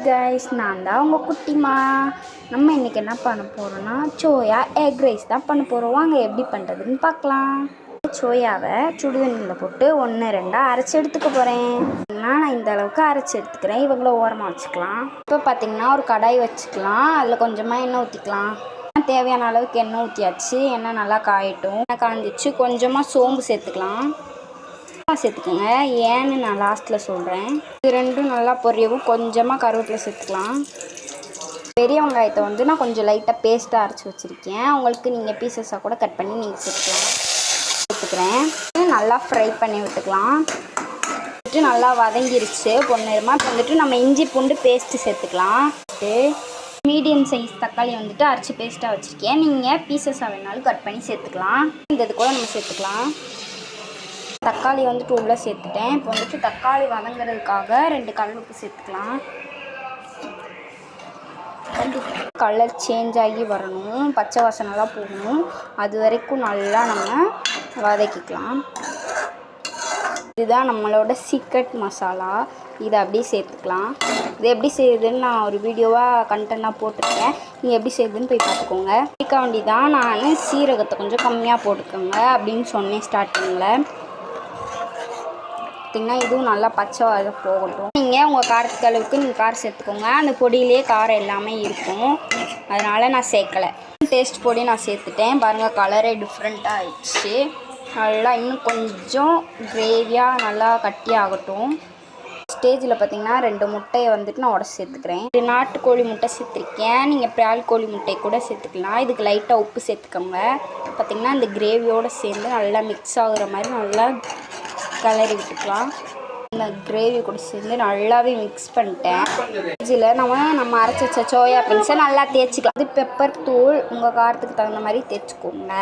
Guys, நான் தான் உங்கள் குட்டிமா. நம்ம இன்றைக்கி என்ன பண்ண போகிறோன்னா சோயா எக் ரைஸ் தான் பண்ண போகிறோம். வாங்க எப்படி பண்ணுறதுன்னு பார்க்கலாம். சோயாவை சுடுதண்ணியில் போட்டு 1-2 அரைச்சி எடுத்துக்க போகிறேன். நான் இந்த அளவுக்கு அரைச்சி எடுத்துக்கிறேன். இவங்கள ஓரமாக வச்சுக்கலாம். இப்போ பார்த்திங்கன்னா ஒரு கடாய் வச்சுக்கலாம். அதில் கொஞ்சமாக எண்ணெய் ஊற்றிக்கலாம். தேவையான அளவுக்கு எண்ணெய் ஊற்றியாச்சு. எண்ணெய் நல்லா காயட்டும். எண்ணெய் காய்ஞ்சிச்சு. கொஞ்சமாக சோம்பு சேர்த்துக்கலாம். சேர்த்துக்கோங்க. ஏன்னு நான் லாஸ்ட்டில் சொல்கிறேன். இது ரெண்டும் நல்லா பொரியவும் கொஞ்சமாக கருவேப்பிலை சேர்த்துக்கலாம். பெரிய வெங்காயத்தை வந்து நான் கொஞ்சம் லைட்டாக பேஸ்ட்டாக அரைச்சி வச்சுருக்கேன். உங்களுக்கு நீங்கள் பீசஸாக கூட கட் பண்ணி நீங்கள் சேர்த்துக்கிறேன். நல்லா ஃப்ரை பண்ணி விட்டுக்கலாம். நல்லா வதங்கிருச்சு பொன்னிறமாக. இப்போ வந்துட்டு நம்ம இஞ்சி பூண்டு பேஸ்ட்டு சேர்த்துக்கலாம். மீடியம் சைஸ் தக்காளி வந்துட்டு அரைச்சி பேஸ்ட்டாக வச்சுருக்கேன். நீங்கள் பீசஸாக வேணாலும் கட் பண்ணி சேர்த்துக்கலாம். இந்த இது கூட நம்ம சேர்த்துக்கலாம். தக்காளி வந்துட்டு உள்ளே சேர்த்துட்டேன். இப்போ வந்துட்டு தக்காளி வதங்கிறதுக்காக 2 கல் உப்பு சேர்த்துக்கலாம். கலர் சேஞ்ச் ஆகி வரணும், பச்சை வாசனைலாம் போகணும். அது வரைக்கும் நல்லா நம்ம வதக்கிக்கலாம். இதுதான் நம்மளோட சீக்ரெட் மசாலா. இதை அப்படியே சேர்த்துக்கலாம். இது எப்படி செய்யுதுன்னு நான் ஒரு வீடியோவாக கண்டென்ட்டாக போட்டிருக்கேன். நீங்கள் எப்படி செய்யுதுன்னு போய் பார்த்துக்கோங்க. இதுக்காக வேண்டி தான் நான் சீரகத்தை கொஞ்சம் கம்மியாக போட்டுக்கோங்க அப்படின்னு சொன்னேன் ஸ்டார்டிங்கில். பார்த்திங்கன்னா இதுவும் நல்லா பச்சை வாசம் போகட்டும். நீங்கள் உங்கள் காரத்துக்கு அளவுக்கு நீங்கள் காரம் சேர்த்துக்கோங்க. அந்த பொடியிலே காரம் எல்லாமே இருக்கும், அதனால் நான் சேர்க்கலை. டேஸ்ட் பொடி நான் சேர்த்துட்டேன். பாருங்கள், கலரே டிஃப்ரெண்ட்டாக ஆயிடுச்சு. நல்லா இன்னும் கொஞ்சம் கிரேவியாக நல்லா கட்டியாகட்டும். ஸ்டேஜில் பார்த்திங்கன்னா 2 முட்டையை வந்துட்டு நான் உடச்சி சேர்த்துக்கிறேன். 2 நாட்டுக்கோழி முட்டை சேர்த்துருக்கேன். நீங்கள் பிரால் கோழி முட்டை கூட சேர்த்துக்கலாம். இதுக்கு லைட்டாக உப்பு சேர்த்துக்கோங்க. பார்த்திங்கன்னா இந்த கிரேவியோடு சேர்ந்து நல்லா மிக்ஸ் ஆகுற மாதிரி நல்லா கலரி விட்டுக்கலாம். இந்த கிரேவி கூட சேர்ந்து நல்லாவே மிக்ஸ் பண்ணிட்டேன். இதில் நம்ம அரைச்சி வச்ச சோயா பீன்ஸை நல்லா தேய்ச்சிக்கலாம். அது பெப்பர் தூள் உங்கள் காரத்துக்கு தகுந்த மாதிரி தேய்ச்சிக்கோங்க.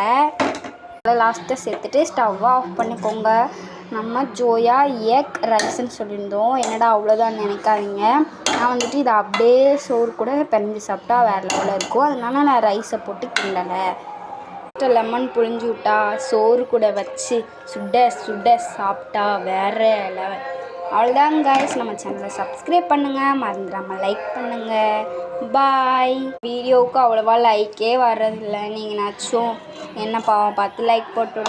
நல்லா லாஸ்ட்டாக சேர்த்துட்டு ஸ்டவ் ஆஃப் பண்ணிக்கோங்க. நம்ம சோயா எக் ரைஸ்ன்னு சொல்லியிருந்தோம். என்னடா அவ்வளோதான் நினைக்காதீங்க. நான் வந்துட்டு இதை அப்படியே சோறு கூட பிணைஞ்சி சாப்பிட்டா வேறு லெவலில் இருக்கும். அதனால நான் ரைஸை போட்டு கிண்டலை. லெமன் புழிஞ்சு விட்டா சோறு கூட வச்சு சுட சுட சாப்பிட்டா வேறு லெவல். அவ்வளோதான் கைஸ். நம்ம சேனலை சப்ஸ்கிரைப் பண்ணுங்கள், மறந்துடாமல் லைக் பண்ணுங்கள். பாய். வீடியோவுக்கு அவ்வளோவா லைக்கே வர்றதில்லை. நீங்களாச்சும் என்ன பாவம் பார்த்து லைக் போட்டு